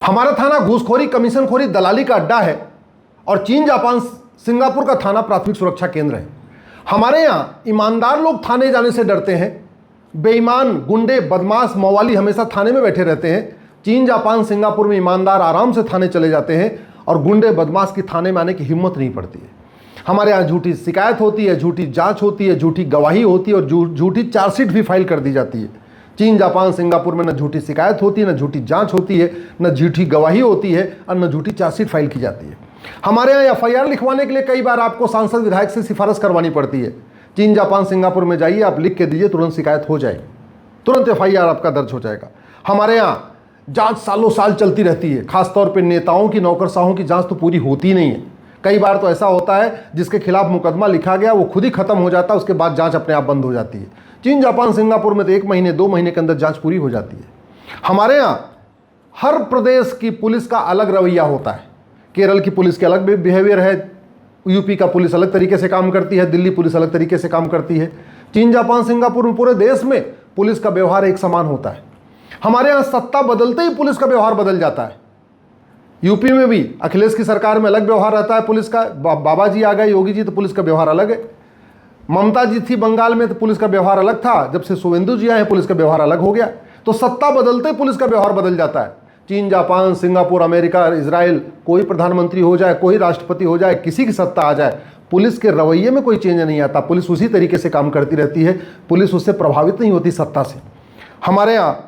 हमारा थाना घूसखोरी, कमीशनखोरी, दलाली का अड्डा है और चीन, जापान, सिंगापुर का थाना प्राथमिक सुरक्षा केंद्र है। हमारे यहाँ ईमानदार लोग थाने जाने से डरते हैं, बेईमान, गुंडे, बदमाश, मवाली हमेशा थाने में बैठे रहते हैं। चीन, जापान, सिंगापुर में ईमानदार आराम से थाने चले जाते हैं और गुंडे, बदमाश की थाने में आने की हिम्मत नहीं पड़ती है। हमारे यहाँ झूठी शिकायत होती है, झूठी जांच होती है, झूठी गवाही होती है और झूठी चार्जशीट भी फाइल कर दी जाती है। चीन, जापान, सिंगापुर में न झूठी शिकायत होती है, न झूठी जांच होती है, न झूठी गवाही होती है और न झूठी चार्जशीट फाइल की जाती है। हमारे यहाँ FIR लिखवाने के लिए कई बार आपको सांसद विधायक से सिफारिश करवानी पड़ती है। चीन, जापान, सिंगापुर में जाइए, आप लिख के दीजिए, तुरंत शिकायत हो जाएगी, तुरंत FIR आपका दर्ज हो जाएगा। हमारे यहाँ जांच सालों साल चलती रहती है, खासतौर पे नेताओं की, नौकरशाहों की जांच तो पूरी होती नहीं है। कई बार तो ऐसा होता है जिसके खिलाफ मुकदमा लिखा गया वो खुद ही खत्म हो जाता है, उसके बाद जांच अपने आप बंद हो जाती है। चीन, जापान, सिंगापुर में तो 1 महीने 2 महीने के अंदर जांच पूरी हो जाती है। हमारे यहाँ हर प्रदेश की पुलिस का अलग रवैया होता है। केरल की पुलिस के अलग बिहेवियर है, यूपी का पुलिस अलग तरीके से काम करती है, दिल्ली पुलिस अलग तरीके से काम करती है। चीन, जापान, सिंगापुर में पूरे देश में पुलिस का व्यवहार एक समान होता है। हमारे यहाँ सत्ता बदलते ही पुलिस का व्यवहार बदल जाता है। यूपी में भी अखिलेश की सरकार में अलग व्यवहार रहता है पुलिस का, बाबा जी आ गए, योगी जी, तो पुलिस का व्यवहार अलग है। ममता जी थी बंगाल में तो पुलिस का व्यवहार अलग था, जब से शुवेंदु जी आए हैं पुलिस का व्यवहार अलग हो गया। तो सत्ता बदलते ही पुलिस का व्यवहार बदल जाता है। चीन, जापान, सिंगापुर, अमेरिका, इजराइल, कोई प्रधानमंत्री हो जाए, कोई राष्ट्रपति हो जाए, किसी की सत्ता आ जाए, पुलिस के रवैये में कोई चेंज नहीं आता। पुलिस उसी तरीके से काम करती रहती है, पुलिस उससे प्रभावित नहीं होती सत्ता से। हमारे यहाँ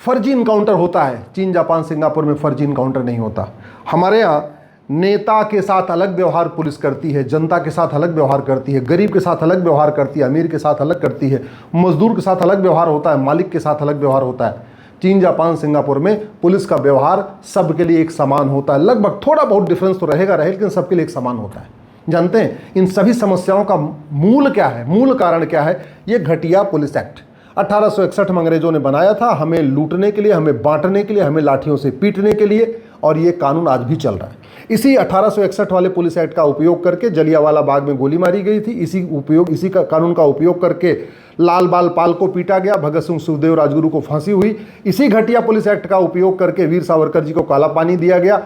फर्जी इनकाउंटर होता है, चीन, जापान, सिंगापुर में फर्जी इनकाउंटर नहीं होता। हमारे यहाँ नेता के साथ अलग व्यवहार पुलिस करती है, जनता के साथ अलग व्यवहार करती है, गरीब के साथ अलग व्यवहार करती है, अमीर के साथ अलग करती है, मजदूर के साथ अलग व्यवहार होता है, मालिक के साथ अलग व्यवहार होता है। चीन, जापान, सिंगापुर में पुलिस का व्यवहार सबके लिए एक समान होता है। लगभग थोड़ा बहुत डिफरेंस तो रहेगा लेकिन सबके लिए एक समान होता है। जानते हैं इन सभी समस्याओं का मूल क्या है, मूल कारण क्या है? ये घटिया पुलिस एक्ट 1861 में अंग्रेजों ने बनाया था, हमें लूटने के लिए, हमें बांटने के लिए, हमें लाठियों से पीटने के लिए, और ये कानून आज भी चल रहा है। इसी 1861 वाले पुलिस एक्ट का उपयोग करके जलियांवाला बाग में गोली मारी गई थी। इसी कानून का उपयोग करके लाल बाल पाल को पीटा गया, भगत सिंह, सुखदेव, राजगुरु को फांसी हुई। इसी घटिया पुलिस एक्ट का उपयोग करके वीर सावरकर जी को काला पानी दिया गया।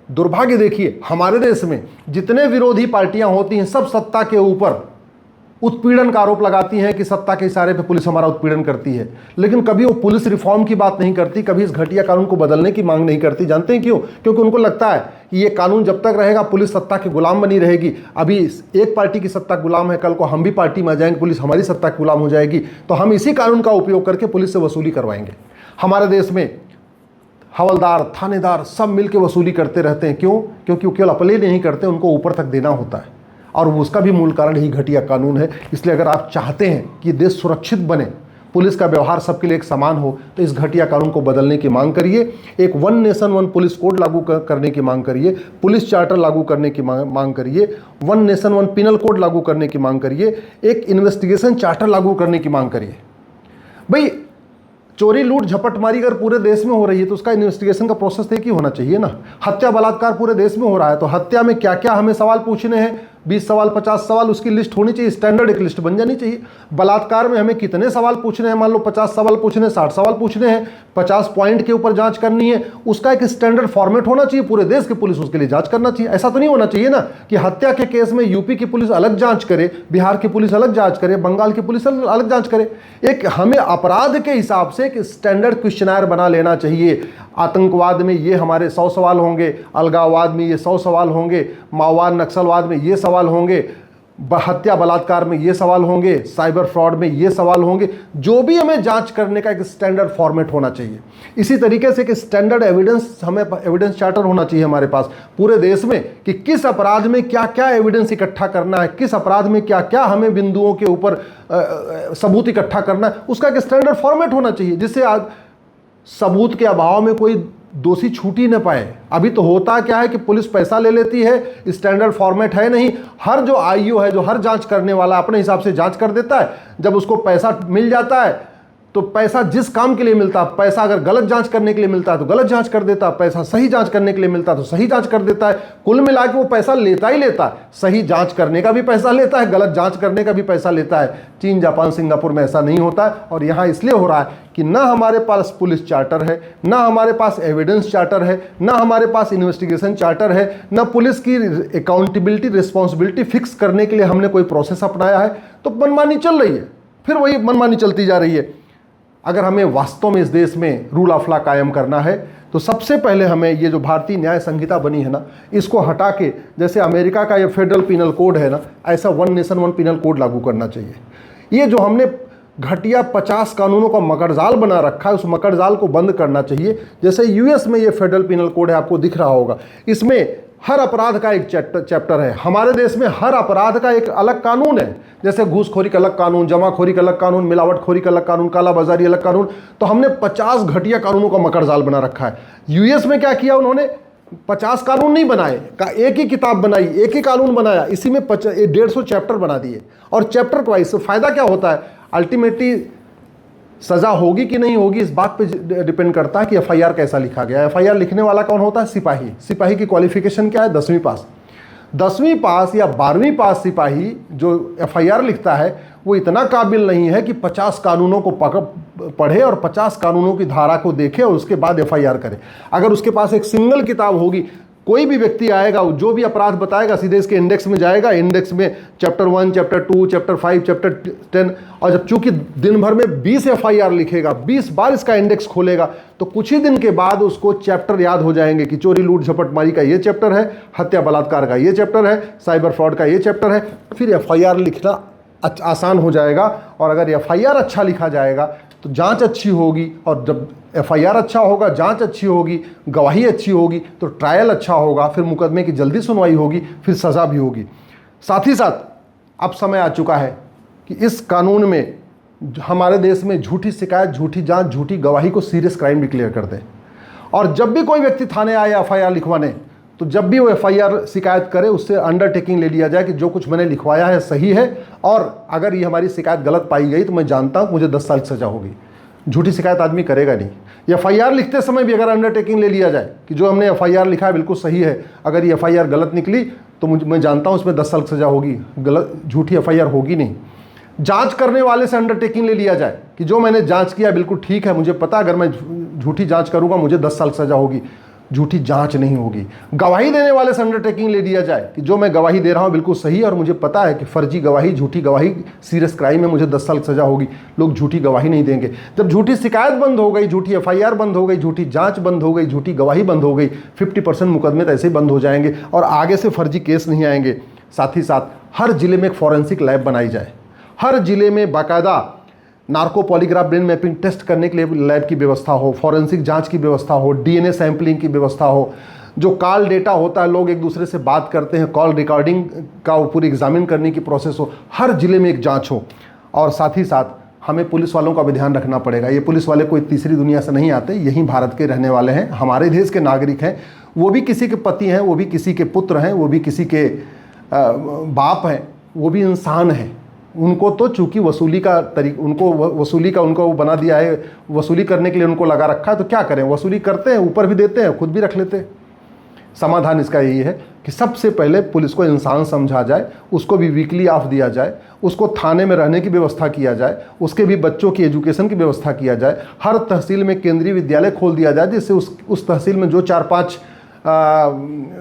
दुर्भाग्य देखिए, हमारे देश में जितने विरोधी पार्टियां होती हैं सब सत्ता के ऊपर उत्पीड़न का आरोप लगाती हैं कि सत्ता के इशारे पे पुलिस हमारा उत्पीड़न करती है, लेकिन कभी वो पुलिस रिफॉर्म की बात नहीं करती, कभी इस घटिया कानून को बदलने की मांग नहीं करती। जानते हैं क्यों? क्योंकि उनको लगता है कि ये कानून जब तक रहेगा पुलिस सत्ता के गुलाम बनी रहेगी। अभी एक पार्टी की सत्ता गुलाम है, कल को हम भी पार्टी में आ जाएंगे, पुलिस हमारी सत्ता के गुलाम हो जाएगी, तो हम इसी कानून का उपयोग करके पुलिस से वसूली करवाएंगे। हमारे देश में हवलदार, थानेदार सब मिलकर वसूली करते रहते हैं। क्यों? क्योंकि वो केवल अपने नहीं करते, उनको ऊपर तक देना होता है, और उसका भी मूल कारण यही घटिया कानून है। इसलिए अगर आप चाहते हैं कि देश सुरक्षित बने, पुलिस का व्यवहार सबके लिए एक समान हो, तो इस घटिया कानून को बदलने की मांग करिए। एक 1 नेशन 1 पुलिस कोड लागू करने की मांग करिए, पुलिस चार्टर लागू करने की मांग करिए, 1 नेशन 1 पिनल कोड लागू करने की मांग करिए, एक इन्वेस्टिगेशन चार्टर लागू करने की मांग करिए। भाई चोरी, लूट, झपटमारी अगर पूरे देश में हो रही है तो उसका इन्वेस्टिगेशन का प्रोसेस एक ही होना चाहिए ना। हत्या, बलात्कार पूरे देश में हो रहा है तो हत्या में क्या क्या हमें सवाल पूछने हैं, 20 सवाल, 50 सवाल, उसकी लिस्ट होनी चाहिए, स्टैंडर्ड एक लिस्ट बन जानी चाहिए। बलात्कार में हमें कितने सवाल पूछने हैं, मान लो 50 सवाल पूछने हैं, 60 सवाल पूछने हैं, 50 पॉइंट के ऊपर जांच करनी है, उसका एक स्टैंडर्ड फॉर्मेट होना चाहिए, पूरे देश की पुलिस उसके लिए जांच करना चाहिए। ऐसा तो नहीं होना चाहिए ना कि हत्या के केस में यूपी की पुलिस अलग जांच करे, बिहार की पुलिस अलग जांच करे, बंगाल की पुलिस अलग जांच करे। एक हमें अपराध के हिसाब से एक स्टैंडर्ड क्वेश्चनर बना लेना चाहिए। आतंकवाद में ये हमारे 100 सवाल होंगे, अलगाववाद में ये 100 सवाल होंगे, माओवाद नक्सलवाद में ये सवाल होंगे, हत्या बलात्कार में ये सवाल होंगे, साइबर फ्रॉड में ये सवाल होंगे। जो भी हमें जांच करने का एक स्टैंडर्ड फॉर्मेट होना चाहिए। इसी तरीके से एक स्टैंडर्ड एविडेंस, हमें एविडेंस चार्टर होना चाहिए हमारे पास पूरे देश में कि किस अपराध में क्या क्या एविडेंस इकट्ठा करना है, किस अपराध में क्या क्या हमें बिंदुओं के ऊपर सबूत इकट्ठा करना है, उसका एक स्टैंडर्ड फॉर्मेट होना चाहिए, जिससे आज सबूत के अभाव में कोई दोषी छूट ही न पाए। अभी तो होता क्या है कि पुलिस पैसा ले लेती है, स्टैंडर्ड फॉर्मेट है नहीं, हर जो आईओ है, जो हर जांच करने वाला अपने हिसाब से जांच कर देता है, जब उसको पैसा मिल जाता है तो पैसा जिस काम के लिए मिलता, पैसा अगर गलत जांच करने के लिए मिलता है तो गलत जांच कर देता, पैसा सही जांच करने के लिए मिलता है तो सही जांच कर देता है। कुल मिला के वो पैसा लेता ही लेता है, सही जांच करने का भी पैसा लेता है, गलत जांच करने का भी पैसा लेता है। चीन, जापान, सिंगापुर में ऐसा नहीं होता है। और यहाँ इसलिए हो रहा है कि ना हमारे पास पुलिस चार्टर है, ना हमारे पास एविडेंस चार्टर है, ना हमारे पास इन्वेस्टिगेशन चार्टर है, ना पुलिस की अकाउंटेबिलिटी, रिस्पॉन्सिबिलिटी फिक्स करने के लिए हमने कोई प्रोसेस अपनाया है। तो मनमानी चल रही है, फिर वही मनमानी चलती जा रही है। अगर हमें वास्तव में इस देश में रूल ऑफ लॉ कायम करना है तो सबसे पहले हमें ये जो भारतीय न्याय संहिता बनी है ना, इसको हटा के जैसे अमेरिका का ये फेडरल पिनल कोड है ना, ऐसा one nation one penal code लागू करना चाहिए। ये जो हमने घटिया 50 कानूनों का मकड़जाल बना रखा है, उस मकड़जाल को बंद करना चाहिए। जैसे यूएस में ये फेडरल पिनल कोड है, आपको दिख रहा होगा, इसमें हर अपराध का एक चैप्टर है। हमारे देश में हर अपराध का एक अलग कानून है, जैसे घूसखोरी का अलग कानून, जमाखोरी का अलग कानून, मिलावटखोरी का अलग कानून, कालाबाजारी अलग कानून। तो हमने 50 घटिया कानूनों का मकड़जाल बना रखा है। यूएस में क्या किया उन्होंने, 50 कानून नहीं बनाए, का एक ही किताब बनाई, एक ही कानून बनाया, इसी में 150 चैप्टर बना दिए। और चैप्टर वाइज फायदा क्या होता है, अल्टीमेटली सजा होगी कि नहीं होगी इस बात पे डिपेंड करता है कि एफआईआर कैसा लिखा गया है। एफआईआर लिखने वाला कौन होता है, सिपाही। सिपाही की क्वालिफिकेशन क्या है, 10वीं पास। 10वीं पास या 12वीं पास सिपाही जो एफआईआर लिखता है वो इतना काबिल नहीं है कि 50 कानूनों को पढ़े और 50 कानूनों की धारा को देखे और उसके बाद एफआईआर करे। अगर उसके पास एक सिंगल किताब होगी, कोई भी व्यक्ति आएगा जो भी अपराध बताएगा सीधे इसके इंडेक्स में जाएगा, इंडेक्स में चैप्टर 1, चैप्टर 2, चैप्टर 5, चैप्टर 10, और जब चूंकि दिन भर में 20 एफआईआर लिखेगा, 20 बार इसका इंडेक्स खोलेगा, तो कुछ ही दिन के बाद उसको चैप्टर याद हो जाएंगे कि चोरी, लूट, झपटमारी का ये चैप्टर है, हत्या बलात्कार का ये चैप्टर है, साइबर फ्रॉड का ये चैप्टर है। फिर एफआईआर लिखना आसान हो जाएगा। और अगर एफआईआर अच्छा लिखा जाएगा तो जांच अच्छी होगी, और जब एफआईआर अच्छा होगा, जांच अच्छी होगी, गवाही अच्छी होगी, तो ट्रायल अच्छा होगा, फिर मुकदमे की जल्दी सुनवाई होगी, फिर सज़ा भी होगी। साथ ही साथ अब समय आ चुका है कि इस कानून में हमारे देश में झूठी शिकायत, झूठी जांच, झूठी गवाही को सीरियस क्राइम डिक्लेयर कर दें। और जब भी कोई व्यक्ति थाने आए एफआईआर लिखवाने, तो जब भी वो एफआईआर शिकायत करे उससे अंडरटेकिंग ले लिया जाए कि जो कुछ मैंने लिखवाया है सही है, और अगर ये हमारी शिकायत गलत पाई गई तो मैं जानता हूँ मुझे 10 साल की सज़ा होगी। झूठी शिकायत आदमी करेगा नहीं। एफआईआर लिखते समय भी अगर अंडरटेकिंग ले लिया जाए कि जो हमने एफआईआर लिखा है बिल्कुल सही है, अगर ये एफआईआर गलत निकली तो मैं जानता हूँ उसमें 10 साल की सज़ा होगी, गलत झूठी एफआईआर होगी नहीं। जांच करने वाले से अंडरटेकिंग ले लिया जाए कि जो मैंने जांच किया बिल्कुल ठीक है, मुझे पता अगर मैं झूठी जांच करूँगा मुझे 10 साल की सज़ा होगी, झूठी जांच नहीं होगी। गवाही देने वाले से अंडरटेकिंग ले लिया जाए कि जो मैं गवाही दे रहा हूं बिल्कुल सही है और मुझे पता है कि फर्जी गवाही, झूठी गवाही सीरियस क्राइम में मुझे 10 साल की सजा होगी। लोग झूठी गवाही नहीं देंगे। जब झूठी शिकायत बंद हो गई, झूठी एफआईआर बंद हो गई, झूठी जांच बंद हो गई, झूठी गवाही बंद हो गई, 50% मुकदमे तो ऐसे ही बंद हो जाएंगे और आगे से फर्जी केस नहीं आएंगे। साथ ही साथ हर जिले में एक फॉरेंसिक लैब बनाई जाए, हर जिले में बाकायदा narco polygraph brain mapping test करने के लिए लैब की व्यवस्था हो, फॉरेंसिक जांच की व्यवस्था हो, डीएनए सैंपलिंग की व्यवस्था हो, जो कॉल डेटा होता है, लोग एक दूसरे से बात करते हैं, कॉल रिकॉर्डिंग का वो पूरी एग्जामिन करने की प्रोसेस हो, हर जिले में एक जांच हो। और साथ ही साथ हमें पुलिस वालों का भी ध्यान रखना पड़ेगा। ये पुलिस वाले कोई तीसरी दुनिया से नहीं आते, यहीं भारत के रहने वाले हैं, हमारे देश के नागरिक हैं। वो भी किसी के पति हैं, वो भी किसी के पुत्र हैं, वो भी किसी के बाप हैं, वो भी इंसान हैं। उनको तो चूंकि वसूली का उनको वो बना दिया है, वसूली करने के लिए उनको लगा रखा है, तो क्या करें, वसूली करते हैं, ऊपर भी देते हैं, खुद भी रख लेते हैं। समाधान इसका यही है कि सबसे पहले पुलिस को इंसान समझा जाए, उसको भी वीकली ऑफ दिया जाए, उसको थाने में रहने की व्यवस्था किया जाए, उसके भी बच्चों की एजुकेशन की व्यवस्था किया जाए, हर तहसील में केंद्रीय विद्यालय खोल दिया जाए, जिससे उस तहसील में जो 4-5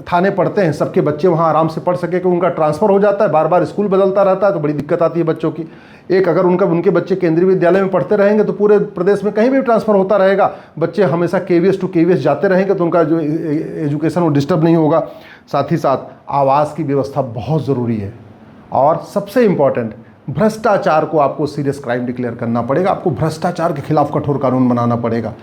थाने पढ़ते हैं सबके बच्चे वहाँ आराम से पढ़ सके। कि उनका ट्रांसफ़र हो जाता है, बार बार स्कूल बदलता रहता है तो बड़ी दिक्कत आती है बच्चों की। एक अगर उनके बच्चे केंद्रीय विद्यालय में पढ़ते रहेंगे तो पूरे प्रदेश में कहीं भी ट्रांसफ़र होता रहेगा, बच्चे हमेशा केवीएस टू केवीएस जाते रहेंगे तो उनका जो एजुकेशन वो डिस्टर्ब नहीं होगा। साथ ही साथ आवास की व्यवस्था बहुत ज़रूरी है। और सबसे इम्पॉर्टेंट, भ्रष्टाचार को आपको सीरियस क्राइम डिक्लेयर करना पड़ेगा, आपको भ्रष्टाचार के खिलाफ कठोर कानून बनाना पड़ेगा।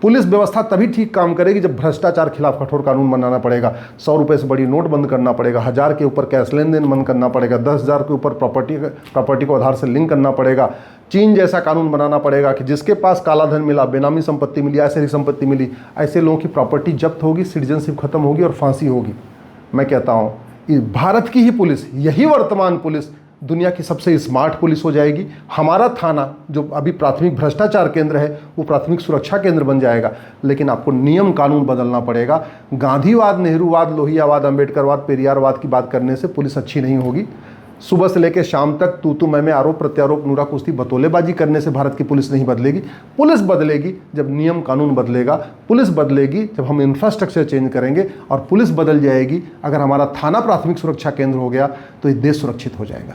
पुलिस व्यवस्था तभी ठीक काम करेगी जब भ्रष्टाचार के खिलाफ कठोर कानून बनाना पड़ेगा। 100 रुपये से बड़ी नोट बंद करना पड़ेगा, 1000 के ऊपर कैश लेन देन बंद करना पड़ेगा, 10,000 के ऊपर प्रॉपर्टी को आधार से लिंक करना पड़ेगा। चीन जैसा कानून बनाना पड़ेगा कि जिसके पास काला धन मिला, बेनामी संपत्ति मिली, ऐसी संपत्ति मिली, ऐसे लोगों की प्रॉपर्टी जब्त होगी, सिटीजनशिप खत्म होगी और फांसी होगी। मैं कहता हूँ भारत की ही पुलिस, यही वर्तमान पुलिस दुनिया की सबसे स्मार्ट पुलिस हो जाएगी। हमारा थाना जो अभी प्राथमिक भ्रष्टाचार केंद्र है वो प्राथमिक सुरक्षा केंद्र बन जाएगा। लेकिन आपको नियम कानून बदलना पड़ेगा। गांधीवाद, नेहरूवाद, लोहियावाद, अंबेडकरवाद, पेरियारवाद की बात करने से पुलिस अच्छी नहीं होगी। सुबह से लेकर शाम तक तू मैं आरोप प्रत्यारोप, नूरा कुश्ती, बतौलेबाजी करने से भारत की पुलिस नहीं बदलेगी। पुलिस बदलेगी जब नियम कानून बदलेगा। पुलिस बदलेगी जब हम इंफ्रास्ट्रक्चर चेंज करेंगे। और पुलिस बदल जाएगी अगर हमारा थाना प्राथमिक सुरक्षा केंद्र हो गया तो ये देश सुरक्षित हो जाएगा।